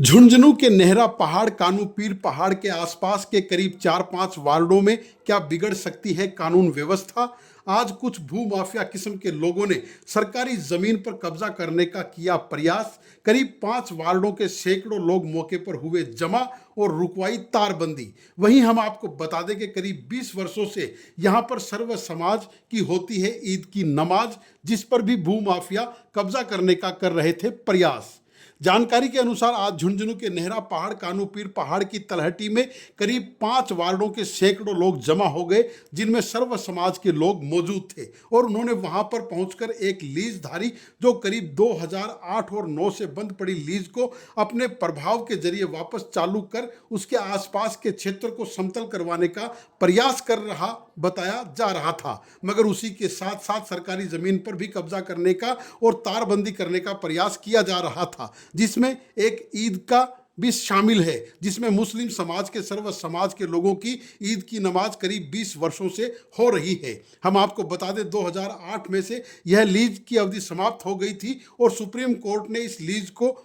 झुंझुनू के नेहरा पहाड़ कानू पीर पहाड़ के आसपास के करीब 4-5 वार्डों में क्या बिगड़ सकती है कानून व्यवस्था। आज कुछ भूमाफिया किस्म के लोगों ने सरकारी जमीन पर कब्जा करने का किया प्रयास। करीब 5 वार्डों के सैकड़ों लोग मौके पर हुए जमा और रुकवाई तारबंदी। वहीं हम आपको बता दें कि करीब 20 वर्षों से यहां पर सर्व समाज की होती है ईद की नमाज, जिस पर भी भूमाफिया कब्जा करने का कर रहे थे प्रयास। जानकारी के अनुसार आज झुंझुनू के नेहरा पहाड़ कानू पीर पहाड़ की तलहटी में करीब 5 वार्डों के सैकड़ों लोग जमा हो गए, जिनमें सर्व समाज के लोग मौजूद थे और उन्होंने वहां पर पहुंचकर एक लीजधारी जो करीब 2008 और 9 से बंद पड़ी लीज को अपने प्रभाव के जरिए वापस चालू कर उसके आसपास के क्षेत्र को समतल करवाने का प्रयास कर रहा बताया जा रहा था, मगर उसी के साथ साथ सरकारी जमीन पर भी कब्जा करने का और तारबंदी करने का प्रयास किया जा रहा था, जिसमें एक ईद का भी शामिल है, जिसमें मुस्लिम समाज के सर्व समाज के लोगों की ईद की नमाज करीब 20 वर्षों से हो रही है। हम आपको बता दें 2008 में से यह लीज की अवधि समाप्त हो गई थी और सुप्रीम कोर्ट ने इस लीज को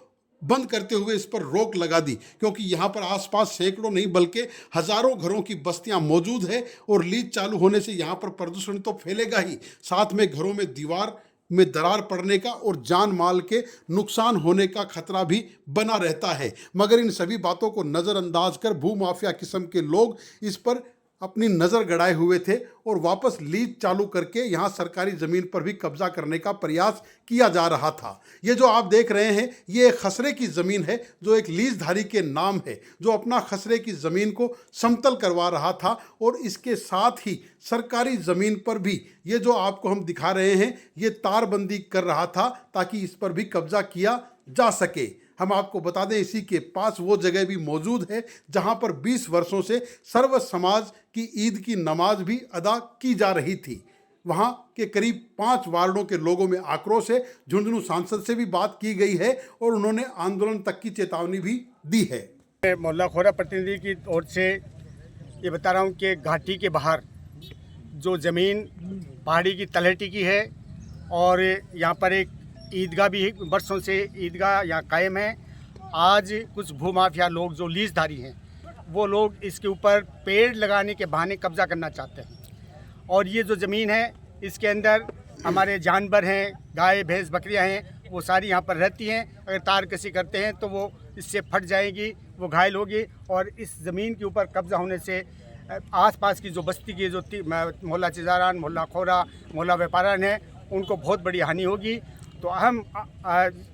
बंद करते हुए इस पर रोक लगा दी, क्योंकि यहाँ पर आसपास सैकड़ों नहीं बल्कि हजारों घरों की बस्तियां मौजूद है और लीज चालू होने से यहाँ पर प्रदूषण तो फैलेगा ही, साथ में घरों में दीवार में दरार पड़ने का और जान माल के नुकसान होने का खतरा भी बना रहता है। मगर इन सभी बातों को नज़रअंदाज कर भूमाफिया किस्म के लोग इस पर अपनी नज़र गड़ाए हुए थे और वापस लीज चालू करके यहाँ सरकारी ज़मीन पर भी कब्जा करने का प्रयास किया जा रहा था। ये जो आप देख रहे हैं ये एक खसरे की ज़मीन है जो एक लीजधारी के नाम है, जो अपना खसरे की ज़मीन को समतल करवा रहा था और इसके साथ ही सरकारी ज़मीन पर भी ये जो आपको हम दिखा रहे हैं ये तारबंदी कर रहा था ताकि इस पर भी कब्जा किया जा सके। हम आपको बता दें इसी के पास वो जगह भी मौजूद है जहां पर 20 वर्षों से सर्व समाज की ईद की नमाज भी अदा की जा रही थी। वहां के करीब 5 वार्डों के लोगों में आक्रोश है। झुंझुनू सांसद से भी बात की गई है और उन्होंने आंदोलन तक की चेतावनी भी दी है। मोहल्ला खोरा प्रतिनिधि की ओर से ये बता रहा हूँ कि घाटी के बाहर जो ज़मीन पहाड़ी की तलहटी की है और यहाँ पर एक ईदगाह भी वर्षों से ईदगाह यहाँ कायम है। आज कुछ भूमाफिया लोग जो लीजधारी हैं वो लोग इसके ऊपर पेड़ लगाने के बहाने कब्जा करना चाहते हैं और ये जो ज़मीन है इसके अंदर हमारे जानवर हैं, गाय भैंस बकरियां हैं, वो सारी यहाँ पर रहती हैं। अगर तार कसी करते हैं तो वो इससे फट जाएगी, वो घायल होगी और इस ज़मीन के ऊपर कब्जा होने से आसपास की जो बस्ती की जो मोहल्ला चिजारान, मोहल्ला खोरा, मोहल्ला व्यापारान है उनको बहुत बड़ी हानि होगी। तो हम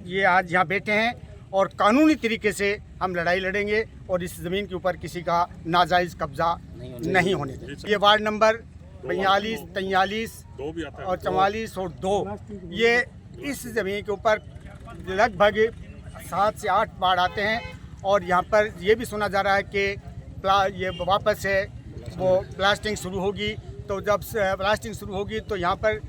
ये आज यहाँ बैठे हैं और कानूनी तरीके से हम लड़ाई लड़ेंगे और इस ज़मीन के ऊपर किसी का नाजायज़ कब्ज़ा नहीं होने देंगे। ये वार्ड नंबर 42, 43 और 44 और 2 ये इस ज़मीन के ऊपर लगभग 7 से 8 बाढ़ आते हैं और यहाँ पर ये भी सुना जा रहा है कि ये वापस है वो प्लास्टिंग शुरू होगी। तो जब प्लास्टिंग शुरू होगी तो यहाँ पर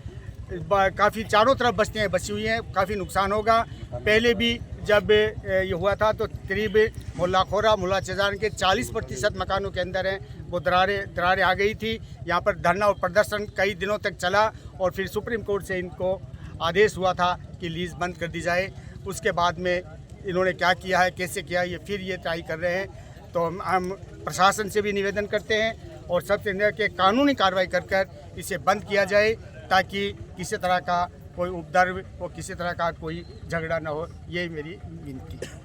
काफ़ी चारों तरफ बस्तियाँ बसी हुई हैं, काफ़ी नुकसान होगा। पहले भी जब ये हुआ था तो करीब मोहल्ला खोरा, मोहल्ला चिजारान के 40% मकानों के अंदर हैं वो दरारें आ गई थी। यहाँ पर धरना और प्रदर्शन कई दिनों तक चला और फिर सुप्रीम कोर्ट से इनको आदेश हुआ था कि लीज़ बंद कर दी जाए। उसके बाद में इन्होंने क्या किया है, कैसे किया है, ये फिर ये ट्राई कर रहे हैं। तो हम प्रशासन से भी निवेदन करते हैं और सबसे अंदर के कानूनी कार्रवाई कर इसे बंद किया जाए ताकि किसी तरह का कोई उपद्रव और किसी तरह का कोई झगड़ा न हो, ये मेरी विनती है।